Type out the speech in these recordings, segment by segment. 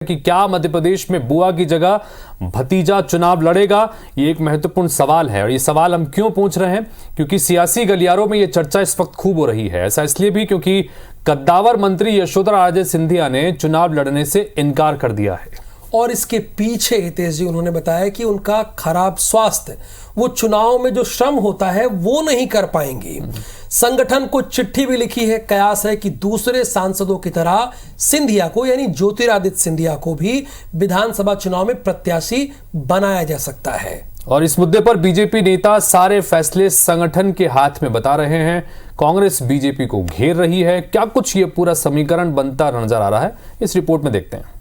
कि क्या मध्य प्रदेश में बुआ की जगह भतीजा चुनाव लड़ेगा, ये एक महत्वपूर्ण सवाल है। और ये सवाल हम क्यों पूछ रहे हैं, क्योंकि सियासी गलियारों में ये चर्चा इस वक्त खूब हो रही है। ऐसा इसलिए भी क्योंकि कद्दावर मंत्री यशोधरा राजे सिंधिया ने चुनाव लड़ने से इनकार कर दिया है। और इसके पीछे हितेश जी उन्होंने बताया कि उनका खराब स्वास्थ्य, वो चुनाव में जो श्रम होता है वो नहीं कर पाएंगी। संगठन को चिट्ठी भी लिखी है। कयास है कि दूसरे सांसदों की तरह सिंधिया को, यानी ज्योतिरादित्य सिंधिया को भी विधानसभा चुनाव में प्रत्याशी बनाया जा सकता है। और इस मुद्दे पर बीजेपी नेता सारे फैसले संगठन के हाथ में बता रहे हैं। कांग्रेस बीजेपी को घेर रही है। क्या कुछ ये पूरा समीकरण बनता नजर आ रहा है, इस रिपोर्ट में देखते हैं।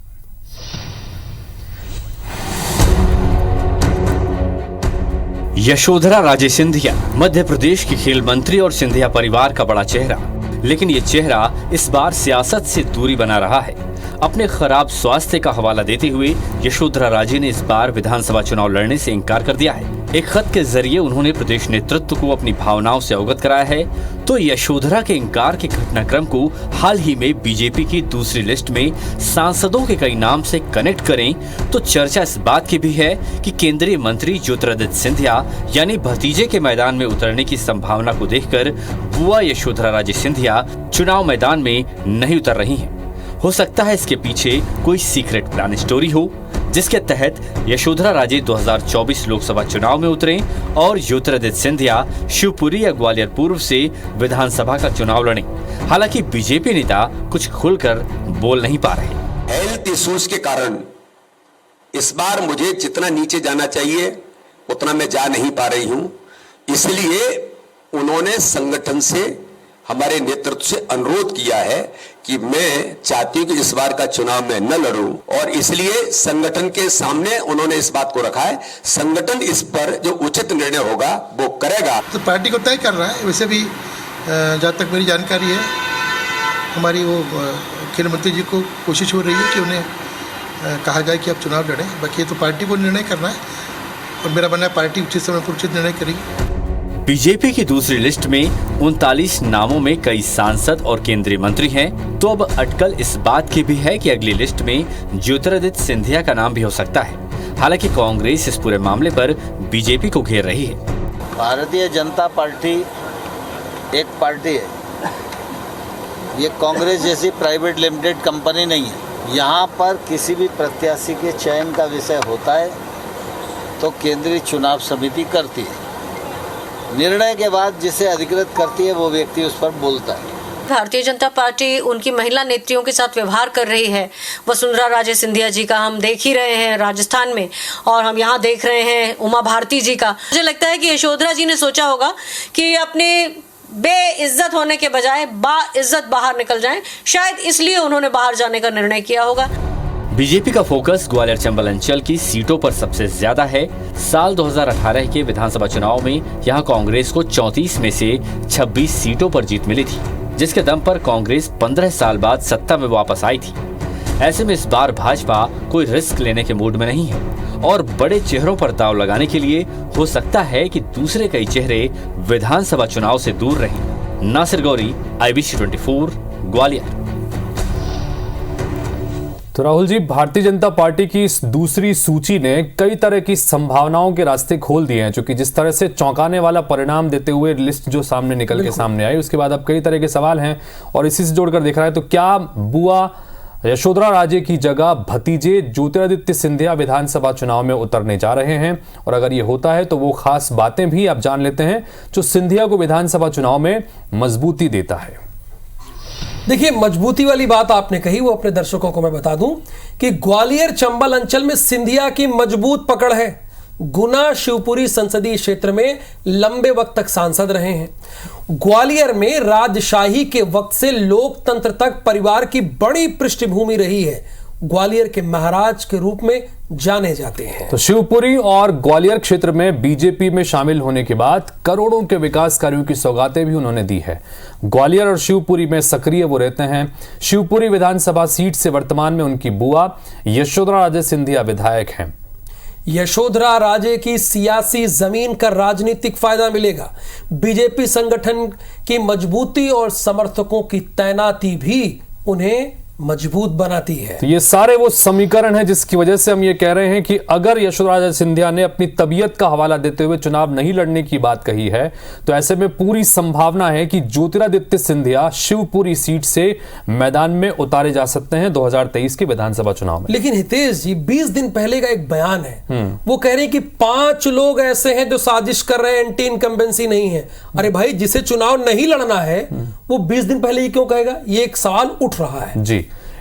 यशोधरा राजे सिंधिया मध्य प्रदेश की खेल मंत्री और सिंधिया परिवार का बड़ा चेहरा, लेकिन ये चेहरा इस बार सियासत से दूरी बना रहा है। अपने खराब स्वास्थ्य का हवाला देते हुए यशोधरा राजे ने इस बार विधानसभा चुनाव लड़ने से इनकार कर दिया है। एक खत के जरिए उन्होंने प्रदेश नेतृत्व को अपनी भावनाओं से अवगत कराया है। तो यशोधरा के इनकार के घटनाक्रम को हाल ही में बीजेपी की दूसरी लिस्ट में सांसदों के कई नाम से कनेक्ट करें तो चर्चा इस बात की भी है कि केंद्रीय मंत्री ज्योतिरादित्य सिंधिया यानी भतीजे के मैदान में उतरने की संभावना को देखकर बुआ यशोधरा राजे सिंधिया चुनाव मैदान में नहीं उतर रही हैं। हो सकता है इसके पीछे कोई सीक्रेट प्लान स्टोरी हो, जिसके तहत यशोधरा राजे 2024 लोकसभा चुनाव में उतरें और ज्योतिरादित्य सिंधिया शिवपुरी या ग्वालियर पूर्व से विधानसभा का चुनाव लड़ें। हालांकि बीजेपी नेता कुछ खुलकर बोल नहीं पा रहे। हेल्थ इश्यूज के कारण इस बार मुझे जितना नीचे जाना चाहिए उतना मैं जा नहीं पा रही हूं। इसलिए उन्होंने संगठन से, हमारे नेतृत्व से अनुरोध किया है कि मैं चाहती हूं कि इस बार का चुनाव मैं न लड़ूं, और इसलिए संगठन के सामने उन्होंने इस बात को रखा है। संगठन इस पर जो उचित निर्णय होगा वो करेगा। तो पार्टी को तय कर रहा है। वैसे भी जहाँ तक मेरी जानकारी है, हमारी वो खेल मंत्री जी को कोशिश हो रही है कि उन्हें कहा जाए कि आप चुनाव लड़ें। बाकी तो पार्टी को निर्णय करना है और मेरा मानना है पार्टी उचित समय पर उचित निर्णय करेगी। बीजेपी की दूसरी लिस्ट में 39 नामों में कई सांसद और केंद्रीय मंत्री हैं, तो अब अटकल इस बात की भी है कि अगली लिस्ट में ज्योतिरादित्य सिंधिया का नाम भी हो सकता है। हालांकि कांग्रेस इस पूरे मामले पर बीजेपी को घेर रही है। भारतीय जनता पार्टी एक पार्टी है, ये कांग्रेस जैसी प्राइवेट लिमिटेड कंपनी नहीं है। यहाँ पर किसी भी प्रत्याशी के चयन का विषय होता है तो केंद्रीय चुनाव समिति करती है। निर्णय के बाद जिसे अधिकृत करती है वो व्यक्ति उस पर बोलता है। भारतीय जनता पार्टी उनकी महिला नेत्रियों के साथ व्यवहार कर रही है। वसुंधरा राजे सिंधिया जी का हम देख ही रहे हैं राजस्थान में, और हम यहाँ देख रहे हैं उमा भारती जी का। मुझे लगता है कि यशोधरा जी ने सोचा होगा कि अपने बेइज्जत होने के बजाय बाइज्जत बाहर निकल जाएं, शायद इसलिए उन्होंने बाहर जाने का निर्णय किया होगा। बीजेपी का फोकस ग्वालियर चंबल अंचल की सीटों पर सबसे ज्यादा है। साल 2018 के विधानसभा चुनाव में यहां कांग्रेस को 34 में से 26 सीटों पर जीत मिली थी, जिसके दम पर कांग्रेस 15 साल बाद सत्ता में वापस आई थी। ऐसे में इस बार भाजपा कोई रिस्क लेने के मूड में नहीं है और बड़े चेहरों पर दांव लगाने के लिए हो सकता है कि दूसरे कई चेहरे विधानसभा चुनाव से दूर रहें। नासिर गौरी, IBC 24, ग्वालियर। तो राहुल जी, भारतीय जनता पार्टी की इस दूसरी सूची ने कई तरह की संभावनाओं के रास्ते खोल दिए हैं, क्योंकि जिस तरह से चौंकाने वाला परिणाम देते हुए लिस्ट जो सामने निकल के सामने आई, उसके बाद अब कई तरह के सवाल हैं और इसी से जोड़कर देखा है तो क्या बुआ यशोधरा राजे की जगह भतीजे ज्योतिरादित्य सिंधिया विधानसभा चुनाव में उतरने जा रहे हैं। और अगर ये होता है तो वो खास बातें भी आप जान लेते हैं जो सिंधिया को विधानसभा चुनाव में मजबूती देता है। देखिए, मजबूती वाली बात आपने कही, वो अपने दर्शकों को मैं बता दूं कि ग्वालियर चंबल अंचल में सिंधिया की मजबूत पकड़ है। गुना शिवपुरी संसदीय क्षेत्र में लंबे वक्त तक सांसद रहे हैं। ग्वालियर में राजशाही के वक्त से लोकतंत्र तक परिवार की बड़ी पृष्ठभूमि रही है। ग्वालियर के महाराज के रूप में जाने जाते हैं। तो शिवपुरी और ग्वालियर क्षेत्र में बीजेपी में शामिल होने के बाद करोड़ों के विकास कार्यों की सौगातें भी उन्होंने दी है। ग्वालियर और शिवपुरी में सक्रिय वो रहते हैं। शिवपुरी विधानसभा सीट से वर्तमान में उनकी बुआ यशोधरा राजे सिंधिया विधायक हैं। यशोधरा राजे की सियासी जमीन का राजनीतिक फायदा मिलेगा। बीजेपी संगठन की मजबूती और समर्थकों की तैनाती भी उन्हें मजबूत बनाती है। तो ये सारे वो समीकरण हैं जिसकी वजह से हम ये कह रहे हैं कि अगर यशोधरा राजे सिंधिया ने अपनी तबीयत का हवाला देते हुए चुनाव नहीं लड़ने की बात कही है, तो ऐसे में पूरी संभावना है कि ज्योतिरादित्य सिंधिया शिवपुरी सीट से मैदान में उतारे जा सकते हैं 2023 के विधानसभा चुनाव में। लेकिन हितेश जी, 20 दिन पहले का एक बयान है, वो कह रहे हैं कि 5 लोग ऐसे हैं जो साजिश कर रहे हैं, एंटी इनकम्बेंसी नहीं है। अरे भाई, जिसे चुनाव नहीं लड़ना है वो 20 दिन पहले ही क्यों कहेगा? ये एक सवाल उठ रहा है जी।